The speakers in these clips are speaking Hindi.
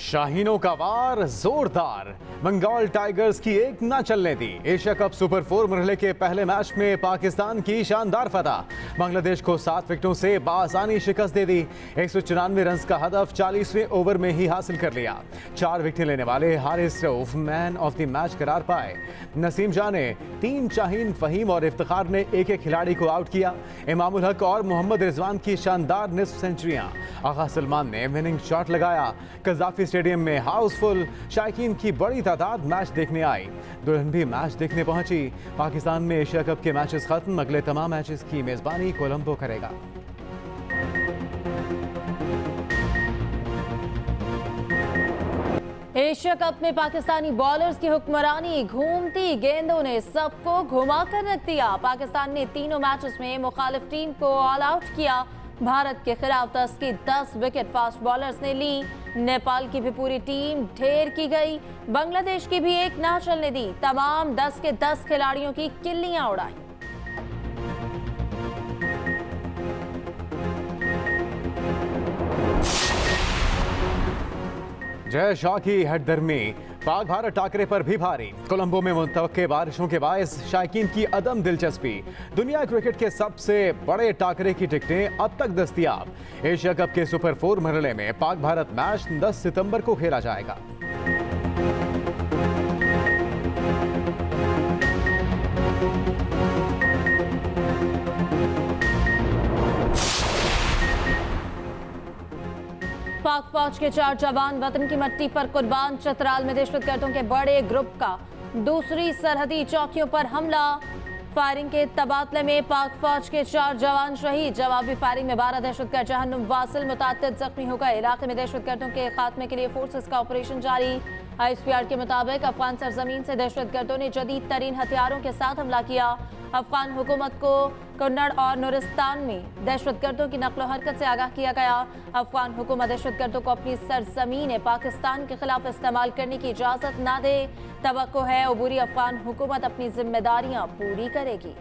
शाहीनों का वार जोरदार, बंगाल टाइगर्स की एक न चलने दी। एशिया कप सुपर 4 मरहले के पहले मैच में पाकिस्तान की शानदार फतह। बांग्लादेश को 7 विकेटों से बासानी शिकस्त दे दी। 194 रन का हदफ 40वें ओवर में ही हासिल कर लिया। 4 विकेटें लेने वाले Haris Rauf man of the match करार पाए। नसीम शाह ने 3, शाहीन, फहीम और इफ्तिखार ने एक खिलाड़ी को आउट किया। इमामुल हक और मोहम्मद रिजवान की शानदार निस्फ सेंचुरियां। आगा सलमान ने विनिंग शॉट लगाया। कज़ाफी स्टेडियम में हाउसफुल, शायकीन की बड़ी तादाद मैच देखने आई। दुल्हन भी मैच देखने पहुंची। पाकिस्तान में एशिया कप के मैचेस खत्म, अगले तमाम मैचेस की मेजबानी कोलंबो करेगा। एशिया कप में पाकिस्तानी बॉलर्स की हुक्मरानी, घूमती गेंदों ने सबको घुमा कर रख दिया। पाकिस्तान ने तीनों मैचेस में मुखालिफ टीम को ऑल आउट किया। भारत के खिलाफ 10 की 10 विकेट फास्ट बॉलर्स ने ली। नेपाल की भी पूरी टीम ढेर की गई। बांग्लादेश की भी एक ना चलने दी। तमाम 10 के 10 खिलाड़ियों की किल्लियां उड़ाई। जय शाह की हटदर्मी, पाक भारत टाकरे पर भी भारी। कोलंबो में मुतवक्के बारिशों के बायस शायकीन की अदम दिलचस्पी। दुनिया क्रिकेट के सबसे बड़े टाकरे की टिकटें अब तक दस्तयाब। एशिया कप के सुपर 4 मरहले में पाक भारत मैच 10 सितंबर को खेला जाएगा। पाक फौज के 4 जवान वतन की मट्टी पर कुर्बान। चतराल में दहशतगर्दों के बड़े ग्रुप का दूसरी सरहदी चौकियों पर हमला। फायरिंग के तबादले में पाक फौज के 4 जवान शहीद। जवाबी फायरिंग में 12 दहशतगर्द जहन्नुम वासिल मुताद्दिद जख्मी हो गए। इलाके में दहशतगर्दों के खात्मे के लिए फोर्सेस का ऑपरेशन जारी। ISPR के मुताबिक अफगान सरजमीन से दहशतगर्दों ने जदीद तरीन हथियारों के साथ हमला किया। अफगान हुकूमत को कन्नड़ और नुरिस्तान में दहशतगर्दों की नकलो हरकत से आगाह किया गया। अफगान हुकूमत दहशतगर्दों को अपनी सरजमीन पाकिस्तान के खिलाफ इस्तेमाल करने की इजाजत ना दे। तवक्को है अबूरी अफगान हुकूमत अपनी जिम्मेदारियां पूरी करेगी।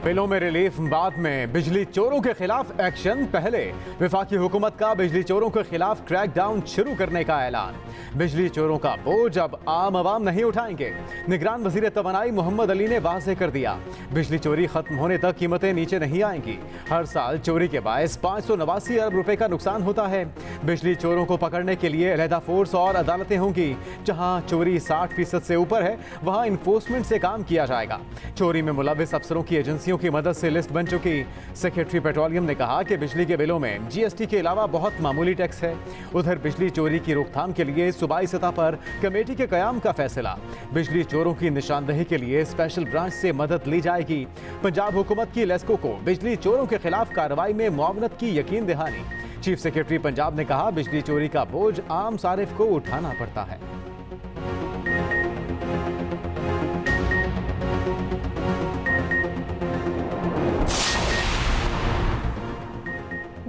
बिलों में रिलीफ, बाद में बिजली चोरों के खिलाफ एक्शन। पहले वफाकी हुकूमत का बिजली चोरों के खिलाफ क्रैकडाउन शुरू करने का ऐलान। बिजली चोरों का बोझ अब आम आवाम नहीं उठाएंगे। निगरान वजीर तवानाई मोहम्मद अली ने वाज़ेह कर दिया, बिजली चोरी खत्म होने तक कीमतें नीचे नहीं आएंगी। हर साल चोरी के बायस 589 अरब रुपए का नुकसान होता है। बिजली चोरों को पकड़ने के लिए अलहदा फोर्स और अदालतें होंगी। जहां चोरी 60% से ऊपर है, वहां इन्फोर्समेंट से काम किया जाएगा। चोरी में मुलविस अफसरों की एजेंसियों की मदद से लिस्ट बन चुकी। सेक्रेटरी पेट्रोलियम ने कहा कि बिजली के बिलों में GST के अलावा बहुत मामूली टैक्स है। उधर बिजली चोरी की रोकथाम के लिए सूबाई सतह पर कमेटी के कयाम का फैसला। बिजली चोरों की निशानदेही के लिए स्पेशल ब्रांच से मदद ली जाएगी। पंजाब हुकूमत की लेस्को को बिजली चोरों के खिलाफ कार्रवाई में मुआवनत की यकीन दहानी। चीफ सेक्रेटरी पंजाब ने कहा, बिजली चोरी का बोझ आम सारिफ को उठाना पड़ता है।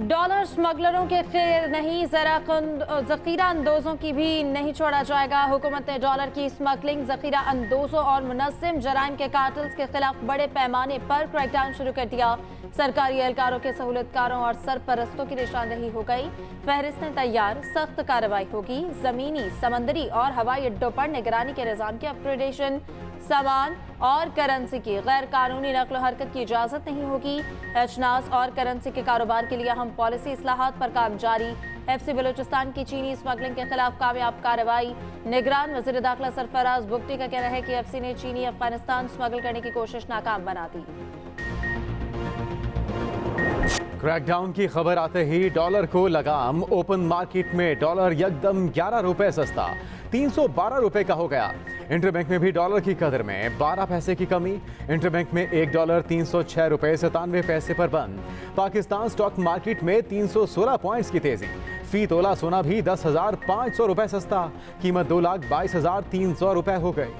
डॉलर स्मगलरों के खैर नहीं, जखीरा अंदोजों की भी नहीं छोड़ा जाएगा। हुकूमत ने डॉलर की स्मगलिंग, जखीरा अंदोजों और मुनज़्ज़िम जराइम के कार्टल्स के खिलाफ बड़े पैमाने पर क्रैकडाउन शुरू कर दिया। सरकारी एहलकारों के सहूलतकारों और सरपरस्तों की निशानदेही हो गई। फहरिस्तें तैयार, सख्त कार्रवाई होगी। जमीनी, समंदरी और हवाई अड्डों पर निगरानी के निज़ाम की अपग्रेडेशन। सामान और करेंसी की गैर कानूनी नकलो हरकत की इजाज़त नहीं होगी। अजनास और करेंसी के कारोबार के लिए अहम पॉलिसी इस्लाहात पर काम जारी। FC बलूचिस्तान की चीनी स्मगलिंग के खिलाफ कामयाब कार्रवाई। निगरान वज़ीर दाखिला सरफराज बुगटी का कहना है कि FC ने चीनी अफगानिस्तान स्मगल करने की कोशिश नाकाम बना दी। क्रैकडाउन की खबर आते ही डॉलर को लगाम। ओपन मार्केट में डॉलर यकदम 11 रुपए सस्ता, 312 रुपए का हो गया। इंटरबैंक में भी डॉलर की कदर में 12 पैसे की कमी। इंटरबैंक में 1 डॉलर 306 रुपए 97 पैसे पर बंद। पाकिस्तान स्टॉक मार्केट में 316 पॉइंट्स की तेजी। फी तोला सोना भी 10,500 रुपए सस्ता, कीमत 2,22,300 रुपए हो गई।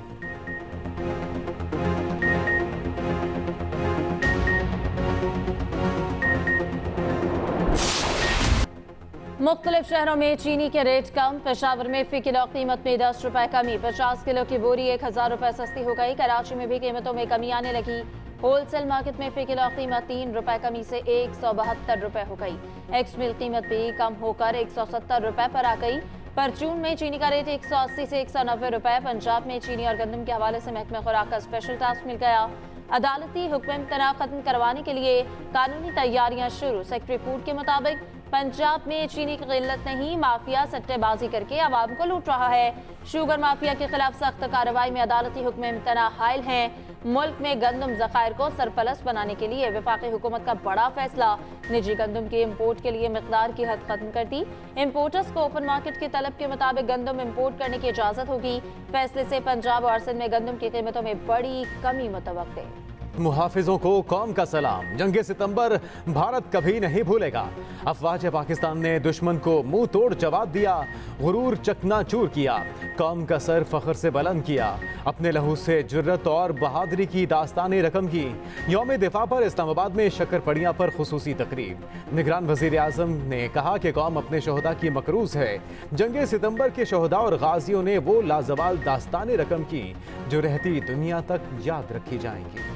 मुख्तलिफ शहरों में चीनी के रेट कम। पेशावर में फी किलो कीमत में 10 रुपए कमी। 50 किलो की बोरी 1,000 रुपए सस्ती हो गई। कराची में भी कीमतों में कमी आने लगी। होलसेल मार्केट में फी किलो कीमत 3 रुपए कमी से 172 रुपए हो गई। एक्स मिल कीमत भी कम होकर 170 रुपए पर आ गई। परचून में चीनी का रेट 180 से 190 रुपए। पंजाब में चीनी और गंदम के हवाले से महकमे खुराक का स्पेशल टास्क मिल गया। अदालती हुक्म इम्तना खत्म करवाने के लिए कानूनी तैयारियां शुरू। सेक्रेटरी फूड के मुताबिक पंजाब में चीनी की किल्लत नहीं, माफिया सट्टेबाजी करके आवाम को लूट रहा है। शुगर माफिया के खिलाफ सख्त कार्रवाई में अदालती हुक्म इम्तना हायल हैं। मुल्क में गंदम ज़खायर को सरप्लस बनाने के लिए वफाकी हुकूमत का बड़ा फैसला। निजी गंदम के इम्पोर्ट के लिए मिकदार की हद खत्म कर दी। इम्पोर्टर्स को ओपन मार्केट की तलब के मुताबिक गंदम इम्पोर्ट करने की इजाज़त होगी। फैसले से पंजाब और सिंध में गंदम की कीमतों में बड़ी कमी मुतवक्के। मुहाफिजों को कौम का सलाम। जंगे सितंबर भारत कभी नहीं भूलेगा। अफवाज पाकिस्तान ने दुश्मन को मुंह तोड़ जवाब दिया, गुरूर चकनाचूर किया, कौम का सर फख्र से बुलंद किया, अपने लहू से जुर्रत और बहादुरी की दास्तानें रकम की। यौम दिफा पर इस्लामाबाद में शक्करपड़ियाँ पर खुसूसी तकरीब। निगरान वजीर आजम ने कहा कि कौम अपने शहदा की मकरूज है। जंगे सितंबर के शहदा और गाजियों ने वो लाजवाल दास्तानें रकम की जो रहती दुनिया तक याद रखी जाएंगी।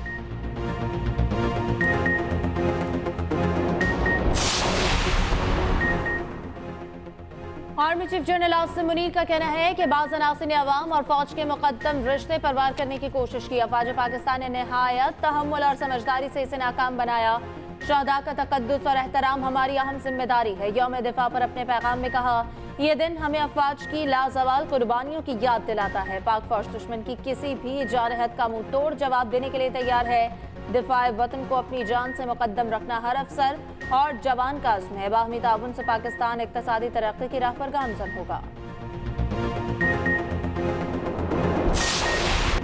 Army chief general Asim Munir का कहना है कि बाज़ अनासिर ने अवाम और फौज के मुकद्दम रिश्ते परवार करने की कोशिश की। अफवाज पाकिस्तान ने नहायत तहम्मुल और समझदारी से इसे नाकाम बनाया। शहदा का तकद्दुस और एहतराम हमारी अहम जिम्मेदारी है। यौम दिफा पर अपने पैगाम में कहा, यह दिन हमें अफवाज की लाजवाल कुर्बानियों की याद दिलाता है। पाक फौज दुश्मन की किसी भी जारहत का मुंह तोड़ जवाब देने के लिए तैयार है। दिफाए वतन को अपनी जान से मुकद्दम रखना हर अफसर और जवान का अज़्म है। बाहमी ताउन से पाकिस्तान इक्तसादी तरक्की की राह पर गामज़न होगा।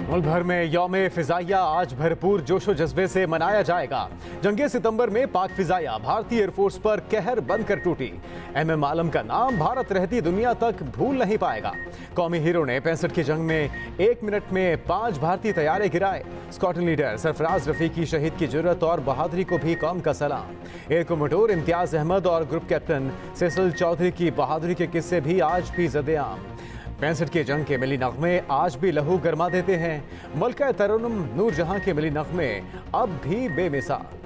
मुल्क भर में यौम फिजाइया आज भरपूर जोशो जज्बे से मनाया जाएगा। जंगे सितंबर में पाक फिजाइया भारतीय एयरफोर्स पर कहर बनकर टूटी। MM आलम का नाम भारत रहती दुनिया तक भूल नहीं पाएगा। कौमी हीरो ने 65 की जंग में 1 मिनट में 5 भारतीय तैयारे गिराए। स्क्वाड्रन लीडर सरफराज रफीकी शहीद की जुर्रत और बहादुरी को भी कौम का सलाम। एयर कमोडोर इम्तियाज अहमद और ग्रुप कैप्टन सेसल चौधरी की बहादुरी के किस्से भी आज भी ज़द-ए-आम। 65 की जंग के मिली नगमे आज भी लहू गरमा देते हैं। मुल्क का तरन्नुम नूरजहां के मिली नगमे अब भी बेमिसाल।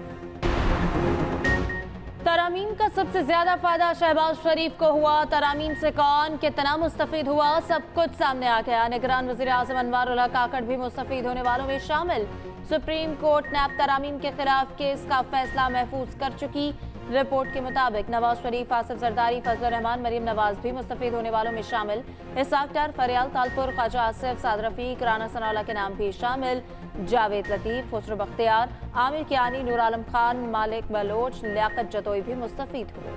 तरामीम का सबसे ज्यादा फायदा शहबाज शरीफ को हुआ। तरामीम से कौन कितना मुस्तफीद हुआ, सब कुछ सामने आ गया। निगरान वज़ीर आज़म अनवारुल हक काकड़ भी मुस्तफीद होने वालों में शामिल। सुप्रीम कोर्ट नैब तरामीम के खिलाफ केस का फैसला महफूज कर चुकी। रिपोर्ट के मुताबिक नवाज शरीफ, आसिफ जरदारी, फजलुर रहमान, मरीम नवाज भी मुस्तफीद होने वालों में शामिल। इसाक डार, फरियाल तालपुर, ख्वाजा आसिफ, साद रफीक, राना सनाउल्लाह के नाम भी शामिल। जावेद लतीफ, खुसरो बख्तियार, आमिर कियानी, नूर आलम खान, मालिक बलोच, लियाकत जतोई भी मुस्तफीद हुए।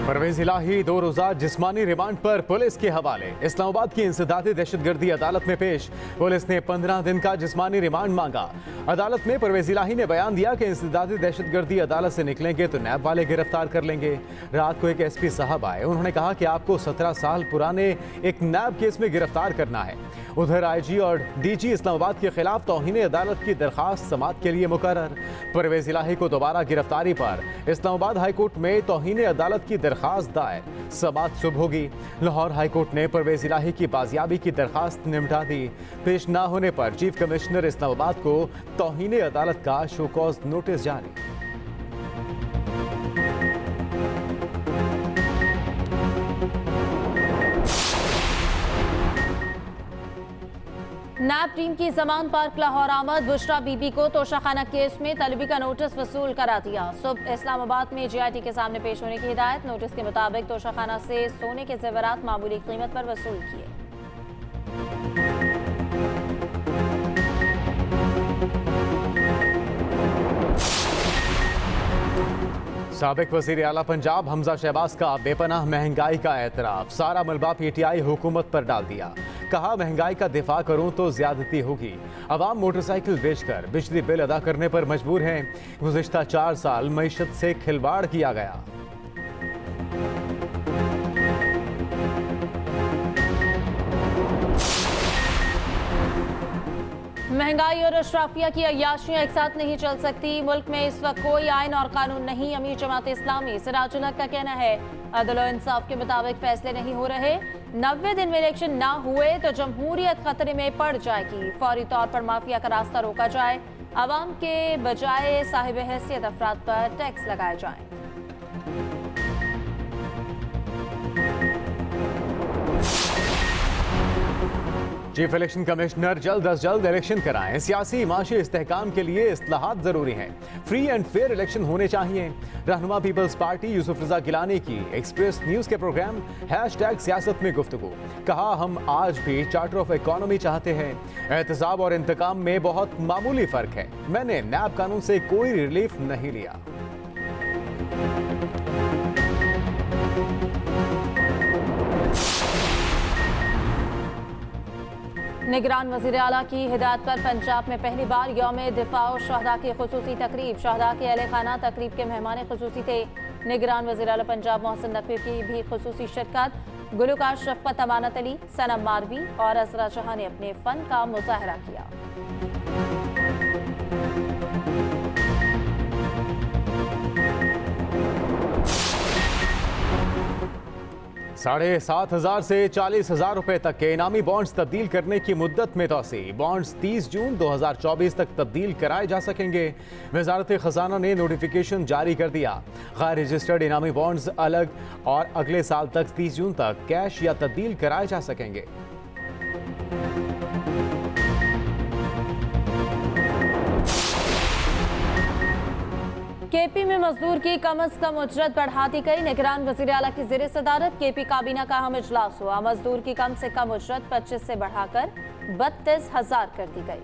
परवेज इलाही 2 रोज़ा जिस्मानी रिमांड पर पुलिस के हवाले। इस्लामाबाद की इंसदादी दहशतगर्दी अदालत में पेश। पुलिस ने 15 दिन का जिस्मानी रिमांड मांगा। अदालत में परवेज इलाही ने बयान दिया कि इंसदादी दहशतगर्दी अदालत से निकलेंगे तो नैब वाले गिरफ्तार कर लेंगे। रात को एक SP साहब आए। उन्होंने कहा कि आपको 17 साल पुराने एक नैब केस में गिरफ्तार करना है। उधर IG और DG इस्लामाबाद के खिलाफ तौहीन अदालत की दरखास्त समाअत के लिए मुकर्रर। परवेज इलाही को दोबारा गिरफ्तारी पर इस्लामाबाद हाईकोर्ट में तौहीन अदालत की दरखास्त दायर। समाअत सुबह होगी। लाहौर हाईकोर्ट ने परवेज इलाही की बाजियाबी की दरखास्त निपटा दी। पेश न होने पर चीफ कमिश्नर इस्लामाबाद को तौहीन अदालत का शोकॉज नोटिस जारी। नैब टीम की जमान पार्क लाहौर आमद। बुशरा बीबी को तोशाखाना केस में तलबी का नोटिस वसूल करा दिया। सुबह इस्लामाबाद में GIT के सामने पेश होने की हिदायत। नोटिस के मुताबिक तोशाखाना से सोने के जेवरात मामूली कीमत पर वसूल किए। साबिक वज़ीर आला पंजाब हमजा शहबाज का बेपनाह महंगाई का एतराफ़। सारा मलबा PTI हुकूमत पर डाल दिया। कहा, महंगाई का दिफा करूं तो ज्यादती होगी। अवाम मोटरसाइकिल बेचकर बिजली बिल अदा करने पर मजबूर हैं। गुज़िश्ता 4 साल मईशत से खिलवाड़ किया गया। महंगाई और अशराफिया की अय्याशियां एक साथ नहीं चल सकती। मुल्क में इस वक्त कोई आइन और कानून नहीं। अमीर जमात इस्लामी सिराजुल हक का कहना है, अदल और इंसाफ के मुताबिक फैसले नहीं हो रहे। 90 दिन में इलेक्शन ना हुए तो जमहूरियत खतरे में पड़ जाएगी। फौरी तौर पर माफिया का रास्ता रोका जाए। अवाम के बजाय साहिब हैसियत अफराद पर टैक्स लगाए जाएं। चीफ इलेक्शन कमिश्नर जल्द अज जल्द इलेक्शन कराएं। सियासी माशी इस्तेहकाम के लिए इस्लाहात जरूरी हैं। फ्री एंड फेयर इलेक्शन होने चाहिए। रहनुमा पीपल्स पार्टी यूसुफ रजा गिलानी की एक्सप्रेस न्यूज के प्रोग्राम #सियासत में गुफ्तगू। कहा, हम आज भी चार्टर ऑफ इकोनॉमी चाहते हैं। एहतसाब और इंतकाम में बहुत मामूली फर्क है। मैंने नैब कानून से कोई रिलीफ नहीं लिया। निगरान वज़ीर आला की हिदायत पर पंजाब में पहली बार यौम दिफा शहदा की खुसूसी तकरीब। शहदा के अहले खाना तकरीब के मेहमान खुसूसी थे। निगरान वज़ीर आला पंजाब मोहसिन नकवी की भी खुसूसी शिरकत। गुलकार शफकत अमानत अली, सनम मारवी और असरा जहां ने अपने फन का मुजाहरा किया। 7,500 से 40,000 रुपए तक के इनामी बॉन्ड्स तब्दील करने की मुद्दत में तोसी। बॉन्ड्स 30 जून 2024 तक तब्दील कराए जा सकेंगे। वजारत खजाना ने नोटिफिकेशन जारी कर दिया। गैर रजिस्टर्ड इनामी बॉन्ड्स अलग और अगले साल तक 30 जून तक कैश या तब्दील कराए जा सकेंगे। केपी में मजदूर की कम अज कम उजरत बढ़ा दी गई। निगरान वज़ीर आला की ज़ेर सदारत केपी काबीना का अहम इजलास हुआ। मजदूर की कम से कम उजरत 25 से बढ़ाकर 32,000 कर दी गई।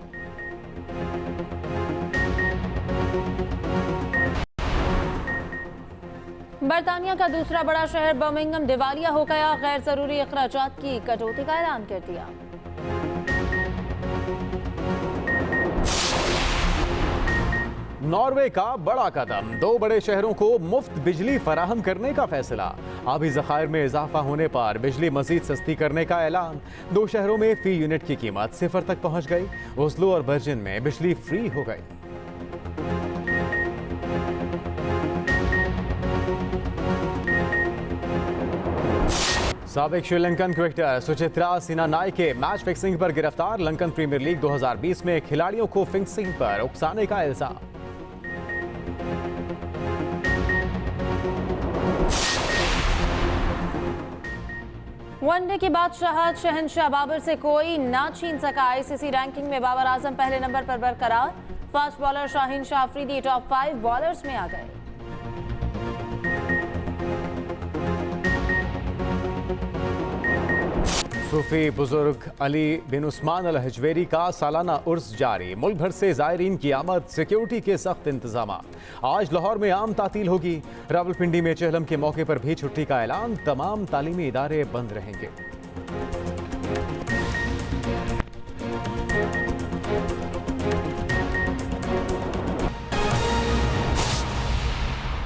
बरतानिया का दूसरा बड़ा शहर बर्मिंघम दिवालिया हो गया। गैर जरूरी अखराजात की कटौती का ऐलान कर दिया। नॉर्वे का बड़ा कदम, 2 बड़े शहरों को मुफ्त बिजली फराहम करने का फैसला। आबी ज़खायर में इजाफा होने पर बिजली मजीद सस्ती करने का ऐलान। 2 शहरों में फी यूनिट की कीमत 0 तक पहुंच गई। ओस्लो और बर्जिन में बिजली फ्री हो गई। साबिक Sri Lankan cricketer Sachithra Senanayake match fixing पर गिरफ्तार। लंकन प्रीमियर लीग 2020 में खिलाड़ियों को फिक्सिंग पर उकसाने का इल्जाम। वनडे की बादशाहत शहनशाह बाबर से कोई ना छीन सका। आईसीसी रैंकिंग में बाबर आजम पहले नंबर पर बरकरार। Fast bowler Shaheen Shah Afridi top 5 bowlers में आ गए। सूफी बुजुर्ग अली बिन उस्मान अल हजवेरी का सालाना उर्स जारी। मुल्क भर से जायरीन की आमद, सिक्योरिटी के सख्त इंतजाम। आज लाहौर में आम तातील होगी। रावलपिंडी में चहलम के मौके पर भी छुट्टी का ऐलान। तमाम तालीमी इदारे बंद रहेंगे।